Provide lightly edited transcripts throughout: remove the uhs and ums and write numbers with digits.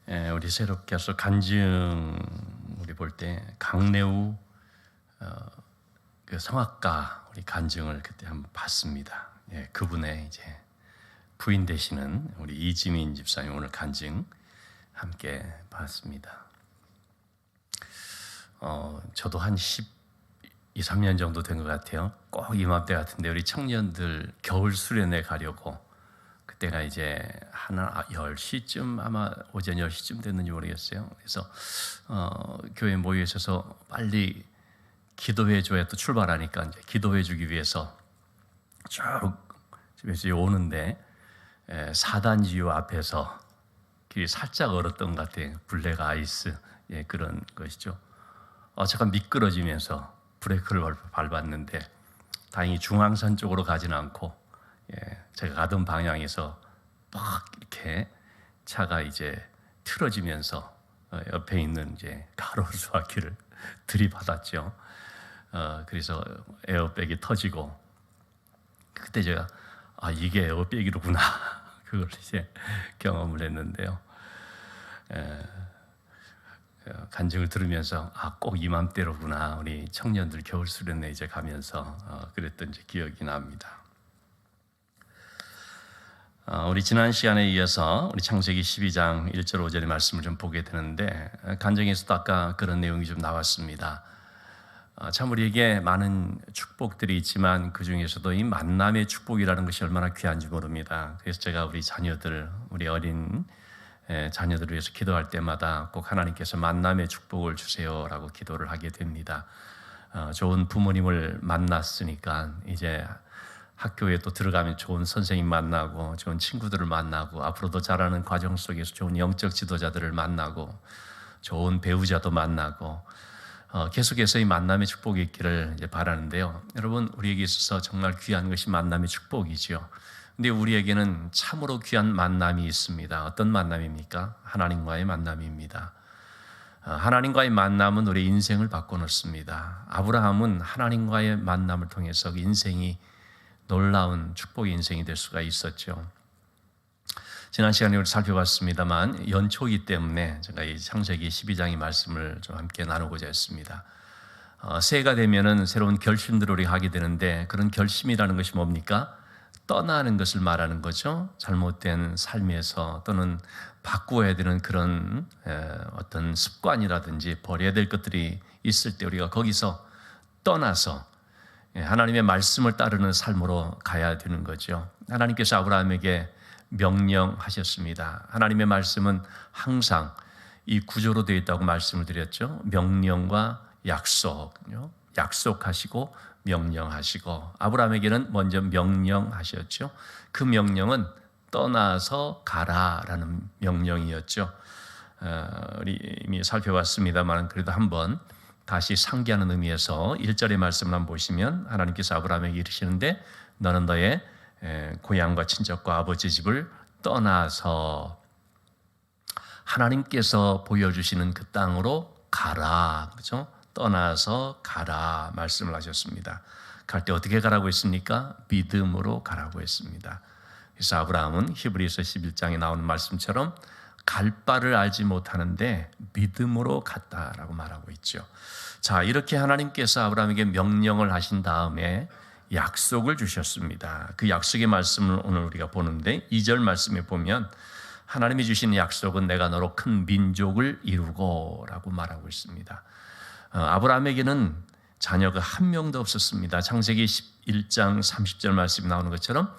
우리 새롭게 해서 간증 우리 볼 때 강래우 그 성악가 우리 간증을 그때 한번 봤습니다. 그분의 이제 부인 되시는 우리 이지민 집사님 오늘 간증 함께 봤습니다. 저도 한 12, 3년 정도 된 것 같아요. 꼭 이맘때 같은데 우리 청년들 겨울 수련회 가려고 그때가 이제 10시쯤 아마 오전 10시쯤 됐는지 모르겠어요. 그래서 교회 모여 있어서 빨리 기도해 줘야 또 출발하니까 이제 기도해 주기 위해서 쭉 집에서 오는데 4단지요 앞에서 길이 살짝 얼었던 것 같아요. 블랙 아이스 그런 것이죠. 잠깐 미끄러지면서 브레이크를 밟았는데 다행히 중앙선 쪽으로 가지는 않고 제가 가던 방향에서 막 이렇게 차가 이제 틀어지면서 옆에 있는 이제 가로수 바퀴를 들이받았죠. 그래서 에어백이 터지고 그때 제가 이게 에어백이로구나 그걸 이제 경험을 했는데요. 간증을 들으면서 꼭 이맘때로구나 우리 청년들 겨울 수련회 이제 가면서 그랬던 이제 기억이 납니다. 우리 지난 시간에 이어서 우리 창세기 12장 1절 5절의 말씀을 좀 보게 되는데 간증에서도 아까 그런 내용이 좀 나왔습니다. 참 우리에게 많은 축복들이 있지만 그 중에서도 이 만남의 축복이라는 것이 얼마나 귀한지 모릅니다. 그래서 제가 우리 자녀들, 우리 어린 자녀들을 위해서 기도할 때마다 꼭 하나님께서 만남의 축복을 주세요라고 기도를 하게 됩니다. 좋은 부모님을 만났으니까 이제 학교에 또 들어가면 좋은 선생님 만나고 좋은 친구들을 만나고 앞으로도 자라는 과정 속에서 좋은 영적 지도자들을 만나고 좋은 배우자도 만나고 계속해서 이 만남의 축복이 있기를 이제 바라는데요. 여러분 우리에게 있어서 정말 귀한 것이 만남의 축복이지요. 근데 우리에게는 참으로 귀한 만남이 있습니다. 어떤 만남입니까? 하나님과의 만남입니다. 하나님과의 만남은 우리의 인생을 바꿔놓습니다. 아브라함은 하나님과의 만남을 통해서 인생이 놀라운 축복의 인생이 될 수가 있었죠. 지난 시간에 우리 살펴봤습니다만 연초이기 때문에 제가 이 창세기 12장의 말씀을 좀 함께 나누고자 했습니다. 새해가 되면은 새로운 결심들을 우리가 하게 되는데 그런 결심이라는 것이 뭡니까? 떠나는 것을 말하는 거죠. 잘못된 삶에서 또는 바꾸어야 되는 그런 어떤 습관이라든지 버려야 될 것들이 있을 때 우리가 거기서 떠나서 하나님의 말씀을 따르는 삶으로 가야 되는 거죠. 하나님께서 아브라함에게 명령하셨습니다. 하나님의 말씀은 항상 이 구조로 되어 있다고 말씀을 드렸죠. 명령과 약속, 약속하시고 명령하시고 아브라함에게는 먼저 명령하셨죠. 그 명령은 떠나서 가라라는 명령이었죠. 우리 이미 살펴봤습니다만 그래도 한번 다시 상기하는 의미에서 1절의 말씀을 한번 보시면 하나님께서 아브라함에게 이르시는데 너는 너의 고향과 친척과 아버지 집을 떠나서 하나님께서 보여주시는 그 땅으로 가라. 그렇죠? 떠나서 가라 말씀을 하셨습니다. 갈 때 어떻게 가라고 했습니까? 믿음으로 가라고 했습니다. 그래서 아브라함은 히브리서 11장에 나오는 말씀처럼 갈 바를 알지 못하는데 믿음으로 갔다라고 말하고 있죠. 자, 이렇게 하나님께서 아브라함에게 명령을 하신 다음에 약속을 주셨습니다. 그 약속의 말씀을 오늘 우리가 보는데 2절 말씀에 보면 하나님이 주신 약속은 내가 너로 큰 민족을 이루고 라고 말하고 있습니다. 아브라함에게는 자녀가 한 명도 없었습니다. 창세기 11장 30절 말씀이 나오는 것처럼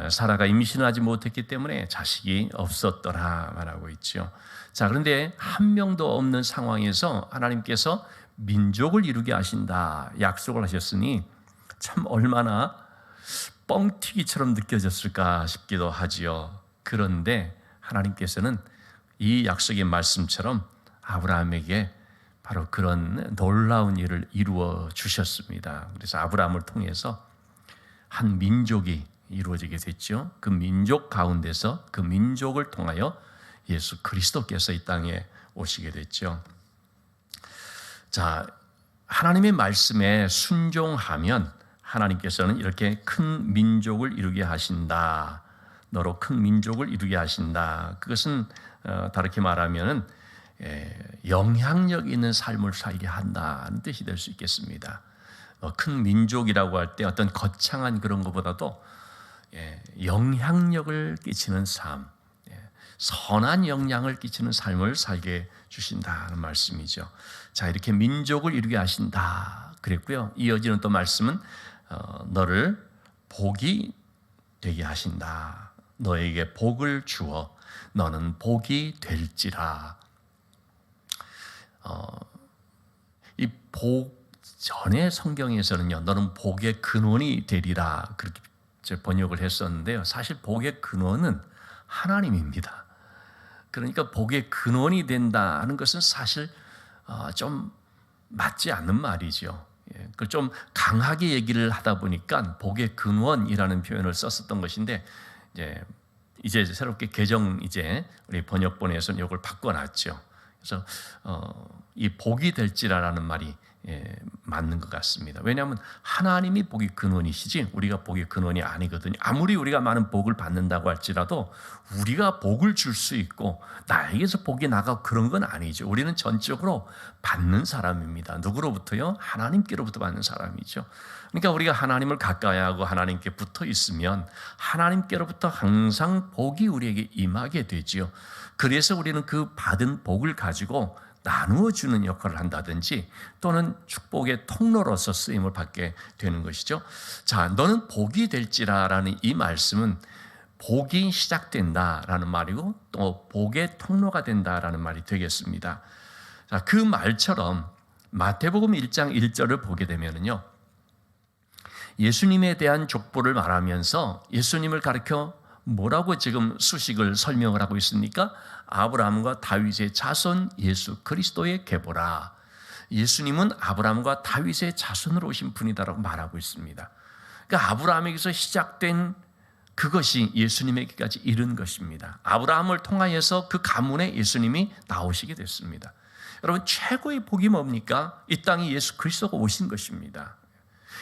사라가 임신하지 못했기 때문에 자식이 없었더라 말하고 있죠. 자, 그런데 한 명도 없는 상황에서 하나님께서 민족을 이루게 하신다 약속을 하셨으니 참 얼마나 뻥튀기처럼 느껴졌을까 싶기도 하지요. 그런데 하나님께서는 이 약속의 말씀처럼 아브라함에게 바로 그런 놀라운 일을 이루어 주셨습니다. 그래서 아브라함을 통해서 한 민족이 이루어지게 됐죠. 그 민족 가운데서 그 민족을 통하여 예수 그리스도께서 이 땅에 오시게 됐죠. 자, 하나님의 말씀에 순종하면 하나님께서는 이렇게 큰 민족을 이루게 하신다. 너로 큰 민족을 이루게 하신다. 그것은 다르게 말하면은 영향력 있는 삶을 살게 한다는 뜻이 될 수 있겠습니다. 큰 민족이라고 할 때 어떤 거창한 그런 것보다도 영향력을 끼치는 삶, 선한 영향을 끼치는 삶을 살게 주신다는 말씀이죠. 자, 이렇게 민족을 이루게 하신다 그랬고요. 이어지는 또 말씀은 너를 복이 되게 하신다. 너에게 복을 주어 너는 복이 될지라. 이 복 전에 성경에서는요, 너는 복의 근원이 되리라 그렇게 번역을 했었는데요. 사실 복의 근원은 하나님입니다. 그러니까 복의 근원이 된다는 것은 사실 좀 맞지 않는 말이죠. 그걸 좀 강하게 얘기를 하다 보니까 복의 근원이라는 표현을 썼었던 것인데 이제 새롭게 개정 우리 번역본에서는 이걸 바꿔놨죠. 그래서 이 복이 될지라라는 말이 맞는 것 같습니다. 왜냐하면 하나님이 복의 근원이시지 우리가 복의 근원이 아니거든요. 아무리 우리가 많은 복을 받는다고 할지라도 우리가 복을 줄 수 있고 나에게서 복이 나가고 그런 건 아니죠. 우리는 전적으로 받는 사람입니다. 누구로부터요? 하나님께로부터 받는 사람이죠. 그러니까 우리가 하나님을 가까이 하고 하나님께 붙어 있으면 하나님께로부터 항상 복이 우리에게 임하게 되지요. 그래서 우리는 그 받은 복을 가지고 나누어 주는 역할을 한다든지 또는 축복의 통로로서 쓰임을 받게 되는 것이죠. 자, 너는 복이 될지라라는 이 말씀은 복이 시작된다라는 말이고 또 복의 통로가 된다라는 말이 되겠습니다. 자, 그 말처럼 마태복음 1장 1절을 보게 되면은요, 예수님에 대한 족보를 말하면서 예수님을 가리켜 뭐라고 지금 수식을 설명을 하고 있습니까? 아브라함과 다윗의 자손 예수 그리스도의 계보라. 예수님은 아브라함과 다윗의 자손으로 오신 분이다라고 말하고 있습니다. 그러니까 아브라함에게서 시작된 그것이 예수님에게까지 이른 것입니다. 아브라함을 통하여서 그 가문에 예수님이 나오시게 됐습니다. 여러분, 최고의 복이 뭡니까? 이 땅에 예수 그리스도가 오신 것입니다.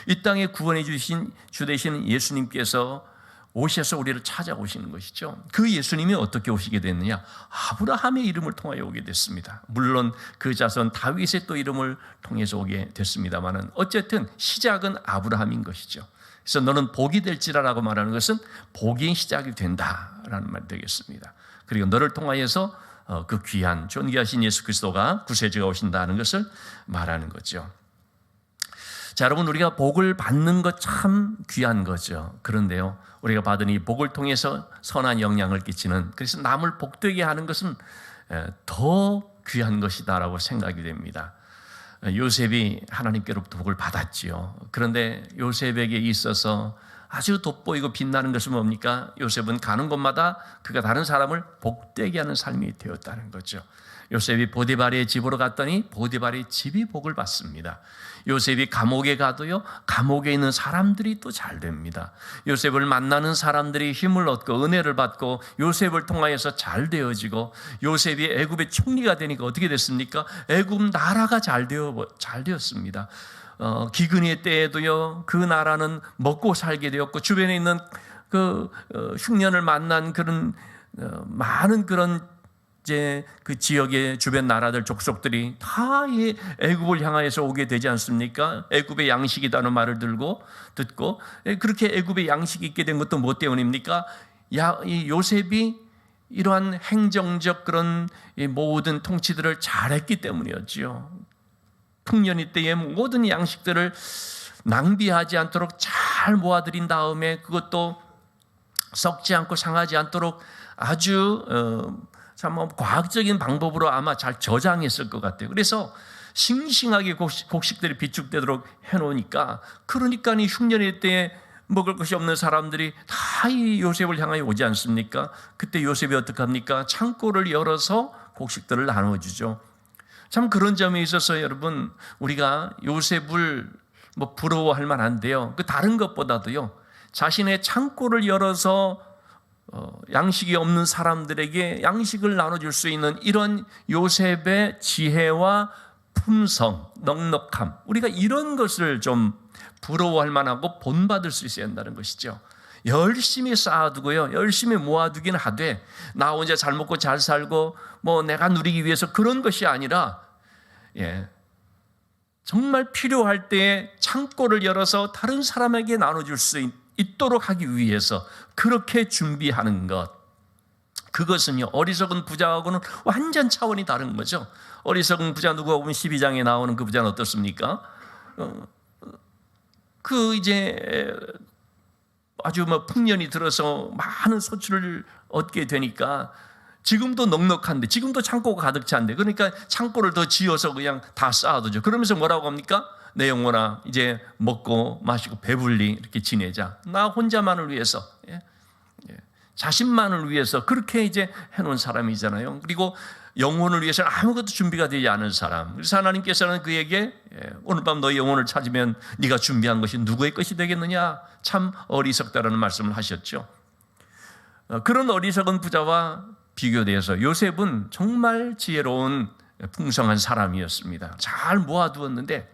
이 땅에 구원해 주신 주 되시는 예수님께서 오셔서 우리를 찾아오시는 것이죠. 그 예수님이 어떻게 오시게 됐느냐? 아브라함의 이름을 통하여 오게 됐습니다. 물론 그 자손 다윗의 또 이름을 통해서 오게 됐습니다만은 어쨌든 시작은 아브라함인 것이죠. 그래서 너는 복이 될지라라고 말하는 것은 복이 시작이 된다라는 말이 되겠습니다. 그리고 너를 통하여서 그 귀한 존귀하신 예수 그리스도가 구세주가 오신다는 것을 말하는 거죠. 자, 여러분, 우리가 복을 받는 것 참 귀한 거죠. 그런데요, 우리가 받은 이 복을 통해서 선한 영향을 끼치는, 그래서 남을 복되게 하는 것은 더 귀한 것이다라고 생각이 됩니다. 요셉이 하나님께로부터 복을 받았지요. 그런데 요셉에게 있어서 아주 돋보이고 빛나는 것은 뭡니까? 요셉은 가는 곳마다 그가 다른 사람을 복되게 하는 삶이 되었다는 거죠. 요셉이 보디발의 집으로 갔더니 보디발의 집이 복을 받습니다. 요셉이 감옥에 가도요, 감옥에 있는 사람들이 또 잘 됩니다. 요셉을 만나는 사람들이 힘을 얻고 은혜를 받고 요셉을 통하여서 잘 되어지고, 요셉이 애굽의 총리가 되니까 어떻게 됐습니까? 애굽 나라가 잘 되었습니다. 기근의 때에도요, 그 나라는 먹고 살게 되었고, 주변에 있는 그 흉년을 만난 그런 많은 그런 이제 그 지역의 주변 나라들 족속들이 다 이 애굽을 향하여서 오게 되지 않습니까? 애굽의 양식이라는 말을 듣고 그렇게 애굽의 양식이 있게 된 것도 뭐 때문입니까? 이 요셉이 이러한 행정적 그런 모든 통치들을 잘했기 때문이었지요. 풍년이 때에 모든 양식들을 낭비하지 않도록 잘 모아들인 다음에 그것도 썩지 않고 상하지 않도록 아주 참 과학적인 방법으로 아마 잘 저장했을 것 같아요. 그래서 싱싱하게 곡식들이 비축되도록 해놓으니까, 그러니까 이 흉년의 때에 먹을 것이 없는 사람들이 다 이 요셉을 향하여 오지 않습니까? 그때 요셉이 어떻게 합니까? 창고를 열어서 곡식들을 나눠주죠. 참 그런 점에 있어서 여러분, 우리가 요셉을 부러워할 만한데요, 그 다른 것보다도요, 자신의 창고를 열어서 양식이 없는 사람들에게 양식을 나눠줄 수 있는 이런 요셉의 지혜와 품성, 넉넉함, 우리가 이런 것을 좀 부러워할 만하고 본받을 수 있어야 한다는 것이죠. 열심히 쌓아두고요, 열심히 모아두긴 하되 나 혼자 잘 먹고 잘 살고 뭐 내가 누리기 위해서 그런 것이 아니라, 정말 필요할 때에 창고를 열어서 다른 사람에게 나눠줄 수 있도록 하기 위해서 그렇게 준비하는 것, 그것은요 어리석은 부자하고는 완전 차원이 다른 거죠. 어리석은 부자, 누가 보면 12장에 나오는 그 부자는 어떻습니까? 이제 아주 풍년이 들어서 많은 소출을 얻게 되니까 지금도 넉넉한데, 지금도 창고가 가득 찬데, 그러니까 창고를 더 지어서 그냥 다 쌓아두죠. 그러면서 뭐라고 합니까? 내 영혼아, 이제 먹고 마시고 배불리 이렇게 지내자. 나 혼자만을 위해서, 자신만을 위해서 그렇게 이제 해놓은 사람이잖아요. 그리고 영혼을 위해서는 아무것도 준비가 되지 않은 사람. 그래서 하나님께서는 그에게 오늘 밤 너희 영혼을 찾으면 네가 준비한 것이 누구의 것이 되겠느냐? 참 어리석다라는 말씀을 하셨죠. 그런 어리석은 부자와 비교돼서 요셉은 정말 지혜로운 풍성한 사람이었습니다. 잘 모아두었는데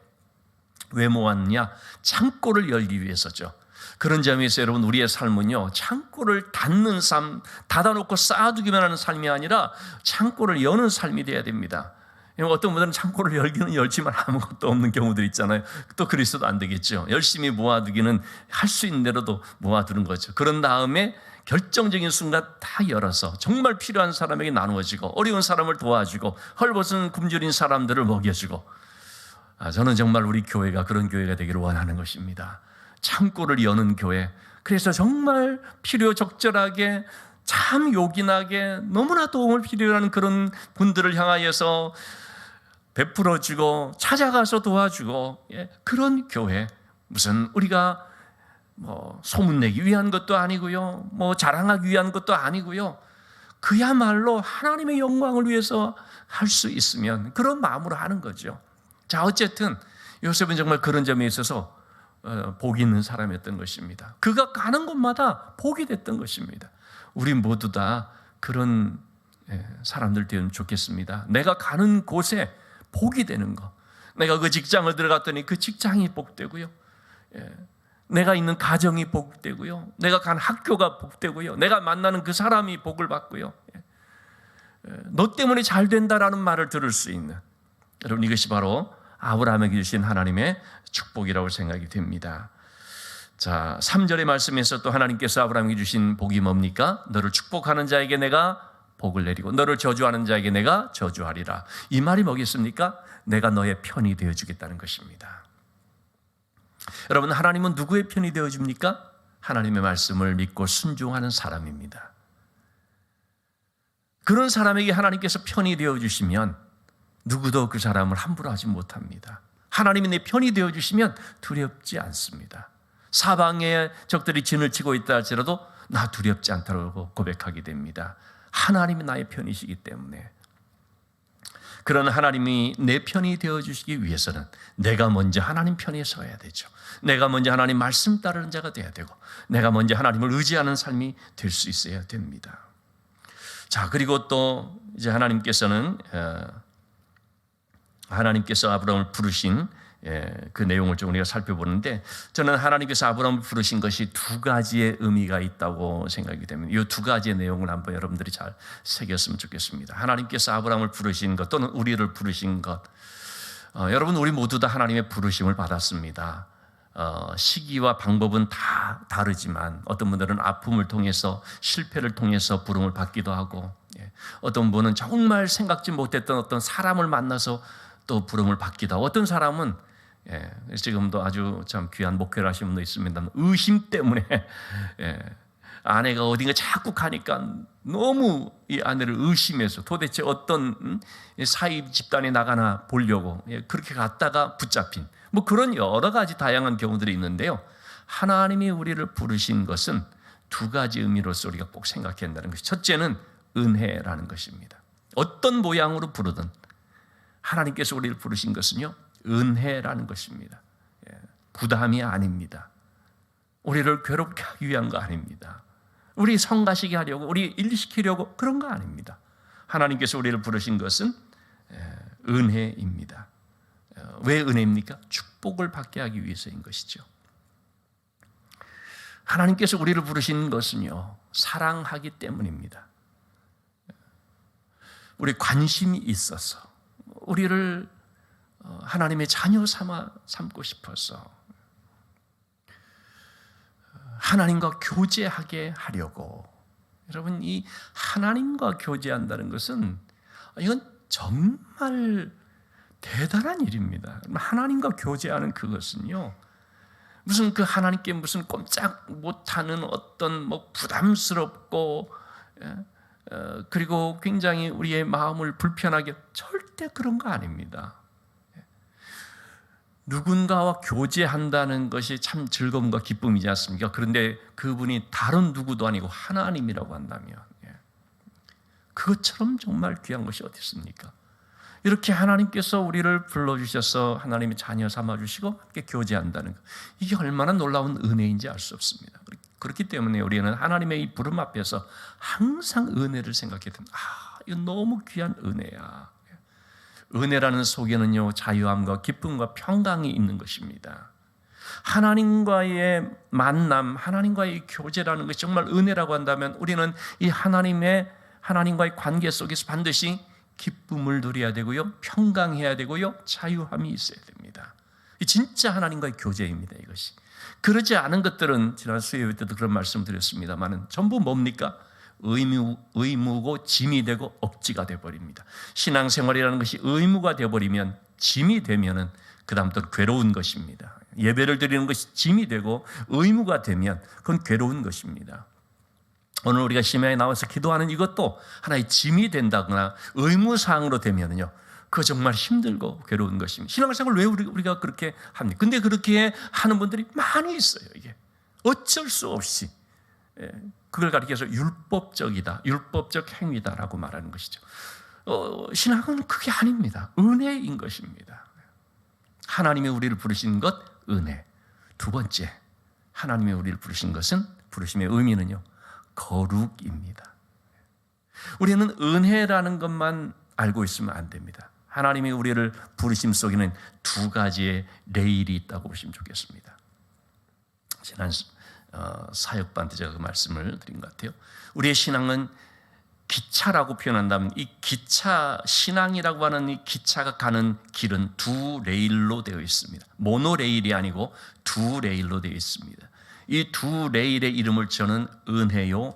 왜 모았느냐? 창고를 열기 위해서죠. 그런 점에서 여러분, 우리의 삶은요 창고를 닫는 삶, 닫아놓고 쌓아두기만 하는 삶이 아니라 창고를 여는 삶이 돼야 됩니다. 어떤 분들은 창고를 열기는 열지만 아무것도 없는 경우들 있잖아요. 또 그리스도 안 되겠죠. 열심히 모아두기는 할 수 있는 대로도 모아두는 거죠. 그런 다음에 결정적인 순간 다 열어서 정말 필요한 사람에게 나누어지고, 어려운 사람을 도와주고, 헐벗은 굶주린 사람들을 먹여주고, 저는 정말 우리 교회가 그런 교회가 되기를 원하는 것입니다. 창고를 여는 교회. 그래서 정말 필요 적절하게, 참 요긴하게, 너무나 도움을 필요로 하는 그런 분들을 향하여서 베풀어주고 찾아가서 도와주고, 그런 교회. 무슨 우리가 소문내기 위한 것도 아니고요, 자랑하기 위한 것도 아니고요, 그야말로 하나님의 영광을 위해서 할 수 있으면 그런 마음으로 하는 거죠. 자, 어쨌든 요셉은 정말 그런 점에 있어서 복이 있는 사람이었던 것입니다. 그가 가는 곳마다 복이 됐던 것입니다. 우리 모두 다 그런 사람들 되면 좋겠습니다. 내가 가는 곳에 복이 되는 것. 내가 그 직장을 들어갔더니 그 직장이 복되고요, 내가 있는 가정이 복되고요, 내가 간 학교가 복되고요, 내가 만나는 그 사람이 복을 받고요, 너 때문에 잘 된다라는 말을 들을 수 있는, 여러분, 이것이 바로 아브라함에게 주신 하나님의 축복이라고 생각이 됩니다. 자, 3절의 말씀에서 또 하나님께서 아브라함에게 주신 복이 뭡니까? 너를 축복하는 자에게 내가 복을 내리고 너를 저주하는 자에게 내가 저주하리라. 이 말이 뭐겠습니까? 내가 너의 편이 되어주겠다는 것입니다. 여러분, 하나님은 누구의 편이 되어줍니까? 하나님의 말씀을 믿고 순종하는 사람입니다. 그런 사람에게 하나님께서 편이 되어주시면 누구도 그 사람을 함부로 하지 못합니다. 하나님이 내 편이 되어주시면 두렵지 않습니다. 사방에 적들이 진을 치고 있다 할지라도 나 두렵지 않다고 고백하게 됩니다. 하나님이 나의 편이시기 때문에. 그런 하나님이 내 편이 되어주시기 위해서는 내가 먼저 하나님 편에 서야 되죠. 내가 먼저 하나님 말씀 따르는 자가 돼야 되고, 내가 먼저 하나님을 의지하는 삶이 될 수 있어야 됩니다. 자, 그리고 또 이제 하나님께서 아브라함을 부르신 그 내용을 좀 우리가 살펴보는데, 저는 하나님께서 아브라함을 부르신 것이 두 가지의 의미가 있다고 생각이 됩니다. 이 두 가지의 내용을 한번 여러분들이 잘 새겼으면 좋겠습니다. 하나님께서 아브라함을 부르신 것, 또는 우리를 부르신 것, 여러분, 우리 모두 다 하나님의 부르심을 받았습니다. 시기와 방법은 다 다르지만 어떤 분들은 아픔을 통해서, 실패를 통해서 부름을 받기도 하고, 어떤 분은 정말 생각지 못했던 어떤 사람을 만나서 또 부름을 받기도 하고, 어떤 사람은 지금도 아주 참 귀한 목회를 하시는 분도 있습니다. 의심 때문에 아내가 어딘가 자꾸 가니까 너무 이 아내를 의심해서 도대체 어떤 사이 집단에 나가나 보려고 그렇게 갔다가 붙잡힌, 그런 여러 가지 다양한 경우들이 있는데요. 하나님이 우리를 부르신 것은 두 가지 의미로서 우리가 꼭 생각해야 한다는 것이, 첫째는 은혜라는 것입니다. 어떤 모양으로 부르든 하나님께서 우리를 부르신 것은요, 은혜라는 것입니다. 부담이 아닙니다. 우리를 괴롭게 하기 위한 거 아닙니다. 우리 성가시게 하려고, 우리 일시키려고 그런 거 아닙니다. 하나님께서 우리를 부르신 것은 은혜입니다. 왜 은혜입니까? 축복을 받게 하기 위해서인 것이죠. 하나님께서 우리를 부르신 것은요, 사랑하기 때문입니다. 우리 관심이 있어서, 우리를 하나님의 자녀 삼고 싶어서, 하나님과 교제하게 하려고. 여러분, 이 하나님과 교제한다는 것은 이건 정말 대단한 일입니다. 하나님과 교제하는 그것은요, 무슨 그 하나님께 무슨 꼼짝 못하는 어떤 부담스럽고 그리고 굉장히 우리의 마음을 불편하게, 절대 그런 거 아닙니다. 누군가와 교제한다는 것이 참 즐거움과 기쁨이지 않습니까? 그런데 그분이 다른 누구도 아니고 하나님이라고 한다면 그것처럼 정말 귀한 것이 어디 있습니까? 이렇게 하나님께서 우리를 불러주셔서 하나님의 자녀 삼아주시고 함께 교제한다는 것, 이게 얼마나 놀라운 은혜인지 알 수 없습니다. 그렇기 때문에 우리는 하나님의 이 부름 앞에서 항상 은혜를 생각해야 됩니다. 이거 너무 귀한 은혜야. 은혜라는 속에는요, 자유함과 기쁨과 평강이 있는 것입니다. 하나님과의 만남, 하나님과의 교제라는 것이 정말 은혜라고 한다면 우리는 이 하나님과의 관계 속에서 반드시 기쁨을 누려야 되고요, 평강해야 되고요, 자유함이 있어야 됩니다. 이 진짜 하나님과의 교제입니다, 이것이. 그러지 않은 것들은 지난 수요일 때도 그런 말씀 드렸습니다만은 전부 뭡니까? 의무고 짐이 되고 억지가 되어버립니다. 신앙생활이라는 것이 의무가 되어버리면, 짐이 되면은 그 다음부터는 괴로운 것입니다. 예배를 드리는 것이 짐이 되고 의무가 되면 그건 괴로운 것입니다. 오늘 우리가 심야에 나와서 기도하는 이것도 하나의 짐이 된다거나 의무사항으로 되면은요, 그거 정말 힘들고 괴로운 것입니다. 신앙생활 왜 우리가 그렇게 합니까? 근데 그렇게 하는 분들이 많이 있어요. 이게 어쩔 수 없이 그걸 가리켜서 율법적이다, 율법적 행위다라고 말하는 것이죠. 신앙은 그게 아닙니다. 은혜인 것입니다. 하나님이 우리를 부르신 것, 은혜. 두 번째, 하나님이 우리를 부르신 것은, 부르심의 의미는요, 거룩입니다. 우리는 은혜라는 것만 알고 있으면 안 됩니다. 하나님이 우리를 부르심 속에는 두 가지의 레일이 있다고 보시면 좋겠습니다. 지난 사역반 때 제가 그 말씀을 드린 것 같아요. 우리의 신앙은 기차라고 표현한다면, 이 기차, 신앙이라고 하는 이 기차가 가는 길은 두 레일로 되어 있습니다. 모노레일이 아니고 두 레일로 되어 있습니다. 이 두 레일의 이름을 저는 은혜요,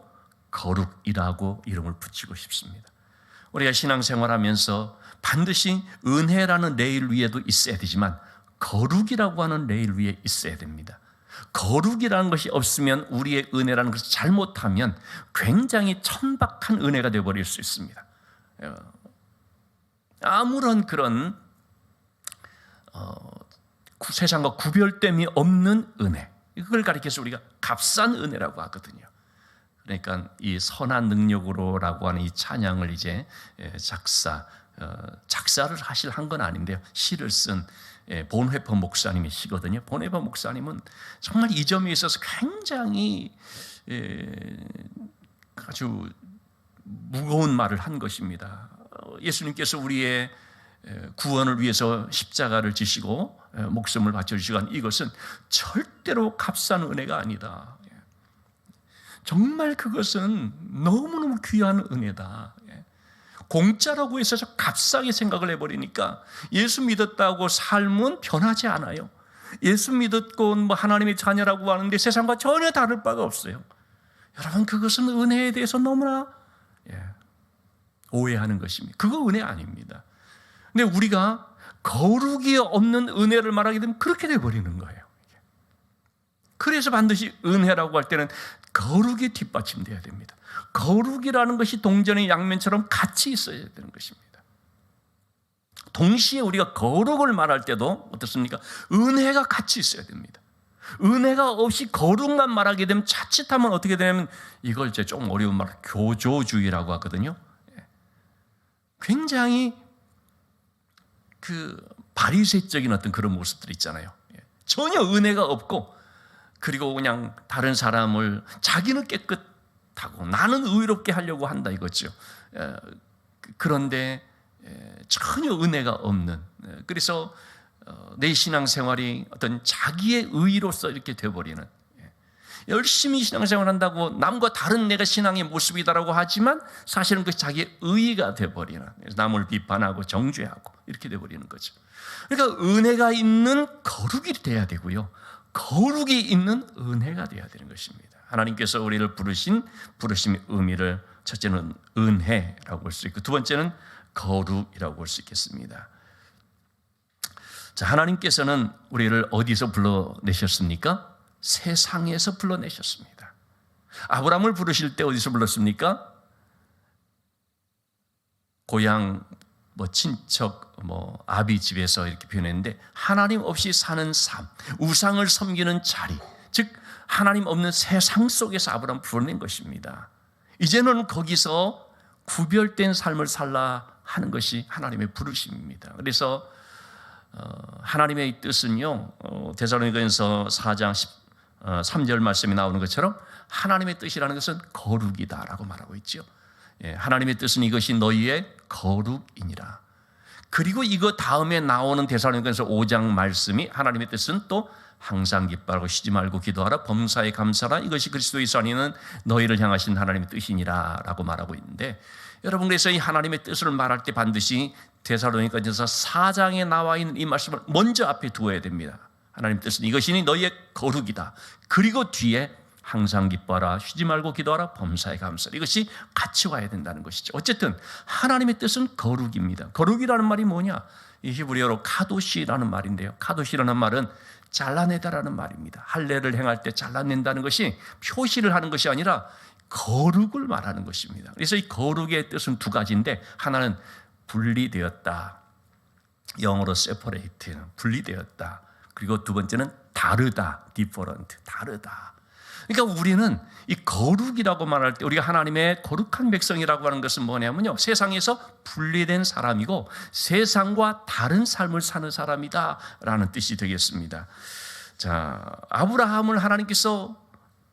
거룩이라고 이름을 붙이고 싶습니다. 우리가 신앙생활하면서 반드시 은혜라는 레일 위에도 있어야 되지만 거룩이라고 하는 레일 위에 있어야 됩니다. 거룩이라는 것이 없으면, 우리의 은혜라는 것을 잘못하면 굉장히 천박한 은혜가 되어버릴 수 있습니다. 아무런 그런 세상과 구별됨이 없는 은혜, 이걸 가리켜서 우리가 값싼 은혜라고 하거든요. 그러니까 이 선한 능력으로라고 하는 이 찬양을 이제 작사를 한 건 아닌데요, 시를 쓴 본회퍼 목사님이 시거든요. 본회퍼 목사님은 정말 이 점에 있어서 굉장히 아주 무거운 말을 한 것입니다. 예수님께서 우리의 구원을 위해서 십자가를 지시고 목숨을 바쳐주시고 한 이것은 절대로 값싼 은혜가 아니다. 정말 그것은 너무너무 귀한 은혜다. 공짜라고 해서 값싸게 생각을 해버리니까 예수 믿었다고 삶은 변하지 않아요. 예수 믿었고 하나님의 자녀라고 하는데 세상과 전혀 다를 바가 없어요. 여러분, 그것은 은혜에 대해서 너무나 오해하는 것입니다. 그거 은혜 아닙니다. 근데 우리가 거룩이 없는 은혜를 말하게 되면 그렇게 돼버리는 거예요. 그래서 반드시 은혜라고 할 때는 거룩이 뒷받침돼야 됩니다. 거룩이라는 것이 동전의 양면처럼 같이 있어야 되는 것입니다. 동시에 우리가 거룩을 말할 때도 어떻습니까? 은혜가 같이 있어야 됩니다. 은혜가 없이 거룩만 말하게 되면, 자칫하면 어떻게 되냐면, 이걸 이제 좀 어려운 말, 교조주의라고 하거든요. 굉장히 그 바리새적인 어떤 그런 모습들 있잖아요. 전혀 은혜가 없고, 그리고 그냥 다른 사람을, 자기는 깨끗하고 나는 의롭게 하려고 한다 이거죠. 그런데 전혀 은혜가 없는, 그래서 내 신앙생활이 어떤 자기의 의로서 이렇게 되어버리는, 열심히 신앙생활 한다고 남과 다른 내가 신앙의 모습이다라고 하지만 사실은 그것이 자기의 의의가 되어버리는, 남을 비판하고 정죄하고 이렇게 되어버리는 거죠. 그러니까 은혜가 있는 거룩이 돼야 되고요, 거룩이 있는 은혜가 돼야 되는 것입니다. 하나님께서 우리를 부르신 부르심의 의미를 첫째는 은혜라고 볼 수 있고 두 번째는 거룩이라고 볼 수 있겠습니다. 자, 하나님께서는 우리를 어디서 불러내셨습니까? 세상에서 불러내셨습니다. 아브라함을 부르실 때 어디서 불렀습니까? 고향 친척 아비 집에서 이렇게 표현했는데, 하나님 없이 사는 삶, 우상을 섬기는 자리, 즉 하나님 없는 세상 속에서 아브라함을 불러낸 것입니다. 이제는 거기서 구별된 삶을 살라 하는 것이 하나님의 부르심입니다. 그래서 하나님의 뜻은요, 데살로니가전서 4장 3절 말씀이 나오는 것처럼 하나님의 뜻이라는 것은 거룩이다라고 말하고 있죠. 하나님의 뜻은 이것이 너희의 거룩이니라. 그리고 이거 다음에 나오는 데살로니가전서 5장 말씀이 하나님의 뜻은 또 항상 기뻐하고 쉬지 말고 기도하라, 범사에 감사하라, 이것이 그리스도에서 아니는 너희를 향하신 하나님의 뜻이니라 라고 말하고 있는데, 여러분, 그래서 이 하나님의 뜻을 말할 때 반드시 데살로니가전서 4장에 나와 있는 이 말씀을 먼저 앞에 두어야 됩니다. 하나님의 뜻은 이것이니 너희의 거룩이다. 그리고 뒤에 항상 기뻐하라, 쉬지 말고 기도하라, 범사에 감사하라, 이것이 같이 와야 된다는 것이죠. 어쨌든 하나님의 뜻은 거룩입니다. 거룩이라는 말이 뭐냐? 이 히브리어로 카도시라는 말인데요, 카도시라는 말은 잘라내다라는 말입니다. 할례를 행할 때 잘라낸다는 것이 표시를 하는 것이 아니라 거룩을 말하는 것입니다. 그래서 이 거룩의 뜻은 두 가지인데, 하나는 분리되었다, 영어로 separate, 분리되었다. 그리고 두 번째는 다르다, different, 다르다. 그러니까 우리는 이 거룩이라고 말할 때, 우리가 하나님의 거룩한 백성이라고 하는 것은 뭐냐면요, 세상에서 분리된 사람이고 세상과 다른 삶을 사는 사람이다 라는 뜻이 되겠습니다. 자, 아브라함을 하나님께서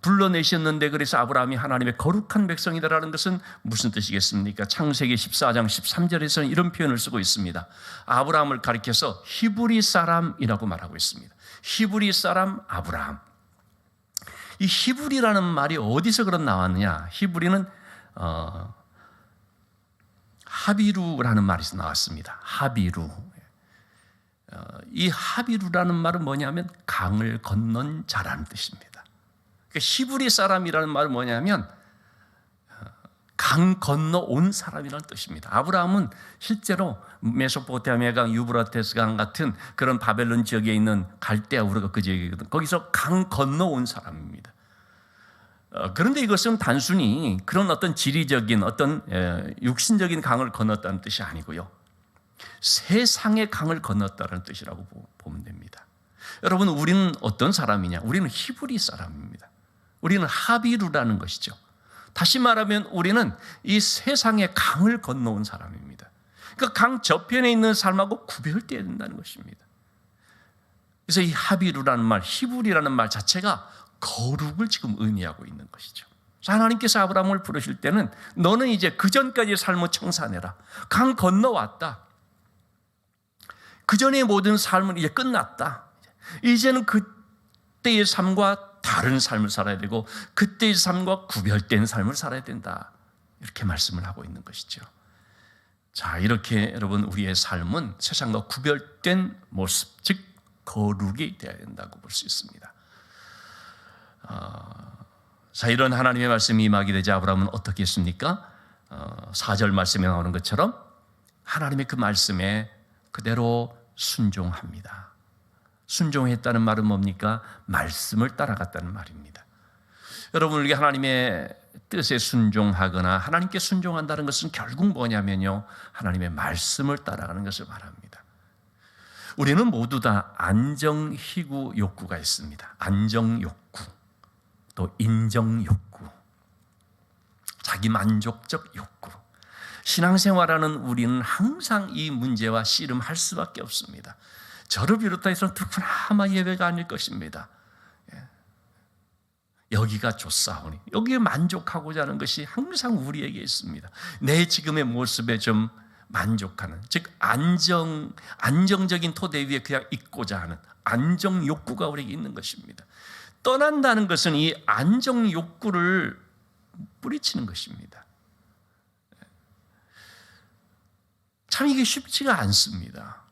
불러내셨는데, 그래서 아브라함이 하나님의 거룩한 백성이다라는 것은 무슨 뜻이겠습니까? 창세기 14장 13절에서는 이런 표현을 쓰고 있습니다. 아브라함을 가리켜서 히브리 사람이라고 말하고 있습니다. 히브리 사람 아브라함. 이 히브리라는 말이 어디서 그런 나왔느냐? 히브리는 하비루라는 말에서 나왔습니다. 하비루. 이 하비루라는 말은 뭐냐면 강을 건넌 자라는 뜻입니다. 그러니까 히브리 사람이라는 말은 뭐냐면 강 건너 온 사람이라는 뜻입니다. 아브라함은 실제로 메소포타미아 강, 유브라테스 강 같은 그런 바벨론 지역에 있는 갈대아, 우리가 그 지역이거든. 거기서 강 건너 온 사람입니다. 그런데 이것은 단순히 그런 어떤 지리적인 어떤 육신적인 강을 건넜다는 뜻이 아니고요, 세상의 강을 건넜다는 뜻이라고 보면 됩니다. 여러분, 우리는 어떤 사람이냐? 우리는 히브리 사람입니다. 우리는 하비루라는 것이죠. 다시 말하면 우리는 이 세상의 강을 건너온 사람입니다. 그러니까 강 저편에 있는 삶하고 구별되어야 된다는 것입니다. 그래서 이 하비루라는 말, 히브리라는 말 자체가 거룩을 지금 의미하고 있는 것이죠. 하나님께서 아브라함을 부르실 때는 너는 이제 그 전까지의 삶을 청산해라. 강 건너왔다. 그 전의 모든 삶은 이제 끝났다. 이제는 그때의 삶과 다른 삶을 살아야 되고 그때의 삶과 구별된 삶을 살아야 된다. 이렇게 말씀을 하고 있는 것이죠. 자, 이렇게 여러분, 우리의 삶은 세상과 구별된 모습, 즉 거룩이 되어야 된다고 볼 수 있습니다. 자, 이런 하나님의 말씀이 임하게 되자 아브라함은 어떻게 했습니까? 4절 말씀에 나오는 것처럼 하나님의 그 말씀에 그대로 순종합니다. 순종했다는 말은 뭡니까? 말씀을 따라갔다는 말입니다. 여러분, 우리가 하나님의 뜻에 순종하거나 하나님께 순종한다는 것은 결국 뭐냐면요, 하나님의 말씀을 따라가는 것을 말합니다. 우리는 모두 다 안정희구 욕구가 있습니다. 안정욕구, 또 인정욕구, 자기 만족적 욕구. 신앙생활하는 우리는 항상 이 문제와 씨름할 수밖에 없습니다. 저를 비롯해서 누구나 아마 예외가 아닐 것입니다. 여기가 좋사오니, 여기에 만족하고자 하는 것이 항상 우리에게 있습니다. 내 지금의 모습에 좀 만족하는, 즉 안정적인 토대 위에 그냥 있고자 하는 안정 욕구가 우리에게 있는 것입니다. 떠난다는 것은 이 안정 욕구를 뿌리치는 것입니다. 참 이게 쉽지가 않습니다.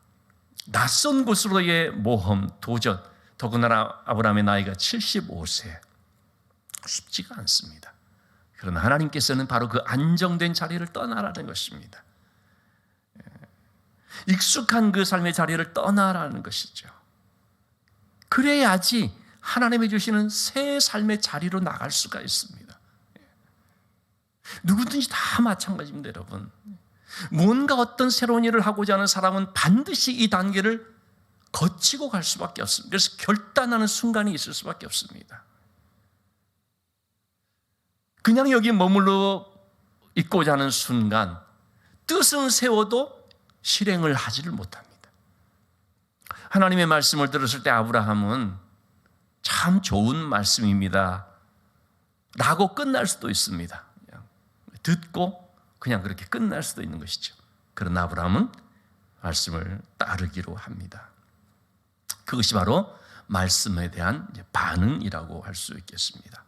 낯선 곳으로의 모험, 도전, 더군다나 아브라함의 나이가 75세. 쉽지가 않습니다. 그러나 하나님께서는 바로 그 안정된 자리를 떠나라는 것입니다. 익숙한 그 삶의 자리를 떠나라는 것이죠. 그래야지 하나님이 주시는 새 삶의 자리로 나갈 수가 있습니다. 누구든지 다 마찬가지입니다, 여러분. 뭔가 어떤 새로운 일을 하고자 하는 사람은 반드시 이 단계를 거치고 갈 수밖에 없습니다. 그래서 결단하는 순간이 있을 수밖에 없습니다. 그냥 여기 머물러 있고자 하는 순간 뜻은 세워도 실행을 하지를 못합니다. 하나님의 말씀을 들었을 때 아브라함은 참 좋은 말씀입니다 라고 끝날 수도 있습니다. 그냥 듣고 그냥 그렇게 끝날 수도 있는 것이죠. 그러나 아브라함은 말씀을 따르기로 합니다. 그것이 바로 말씀에 대한 반응이라고 할 수 있겠습니다.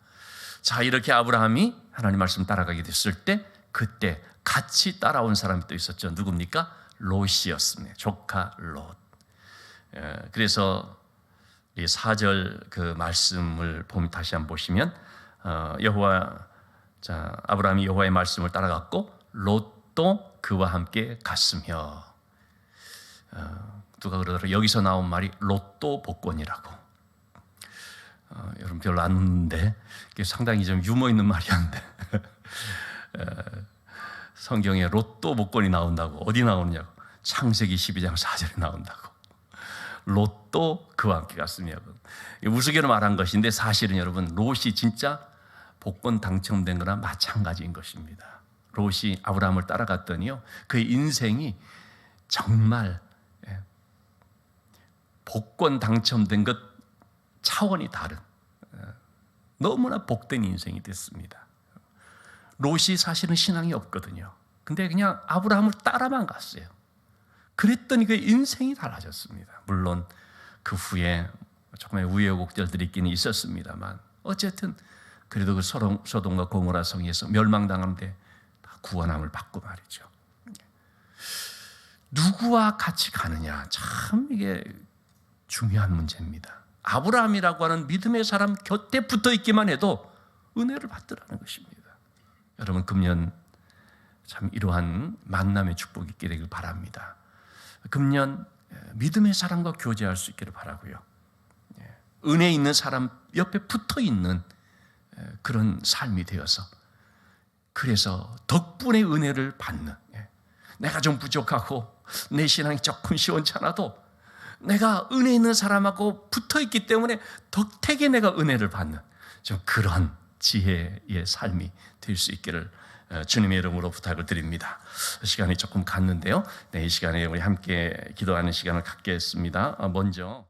자, 이렇게 아브라함이 하나님 말씀 따라가게 됐을 때 그때 같이 따라온 사람이 또 있었죠. 누굽니까? 롯이었습니다. 조카 롯. 그래서 이 4절 그 말씀을 보면 다시 한번 보시면 아브라함이 여호와의 말씀을 따라갔고 롯도 그와 함께 갔으며, 누가 그러더라고요. 여기서 나온 말이 롯도 복권이라고. 여러분 별로 안 웃는데 이게 상당히 좀 유머 있는 말이었는데 성경에 롯도 복권이 나온다고. 어디 나오느냐고. 창세기 12장 4절에 나온다고. 롯도 그와 함께 갔으며. 우스개로 말한 것인데 사실은 여러분 롯이 진짜 복권 당첨된 거나 마찬가지인 것입니다. 롯이 아브라함을 따라갔더니요, 그의 인생이 정말 복권 당첨된 것 차원이 다른 너무나 복된 인생이 됐습니다. 롯이 사실은 신앙이 없거든요. 근데 그냥 아브라함을 따라만 갔어요. 그랬더니 그의 인생이 달라졌습니다. 물론 그 후에 조금의 우여곡절들이 있기는 있었습니다만 어쨌든 그래도 그 소돔과 고모라 성에서 멸망당하는데 다 구원함을 받고 말이죠. 누구와 같이 가느냐, 참 이게 중요한 문제입니다. 아브라함이라고 하는 믿음의 사람 곁에 붙어 있기만 해도 은혜를 받더라는 것입니다. 여러분 금년 참 이러한 만남의 축복이 있게 되길 바랍니다. 금년 믿음의 사람과 교제할 수 있기를 바라고요. 은혜 있는 사람 옆에 붙어 있는 그런 삶이 되어서, 그래서 덕분에 은혜를 받는, 내가 좀 부족하고 내 신앙이 조금 시원찮아도 내가 은혜 있는 사람하고 붙어 있기 때문에 덕택에 내가 은혜를 받는 좀 그런 지혜의 삶이 될 수 있기를 주님의 이름으로 부탁을 드립니다. 시간이 조금 갔는데요. 이 시간에 우리 함께 기도하는 시간을 갖겠습니다. 먼저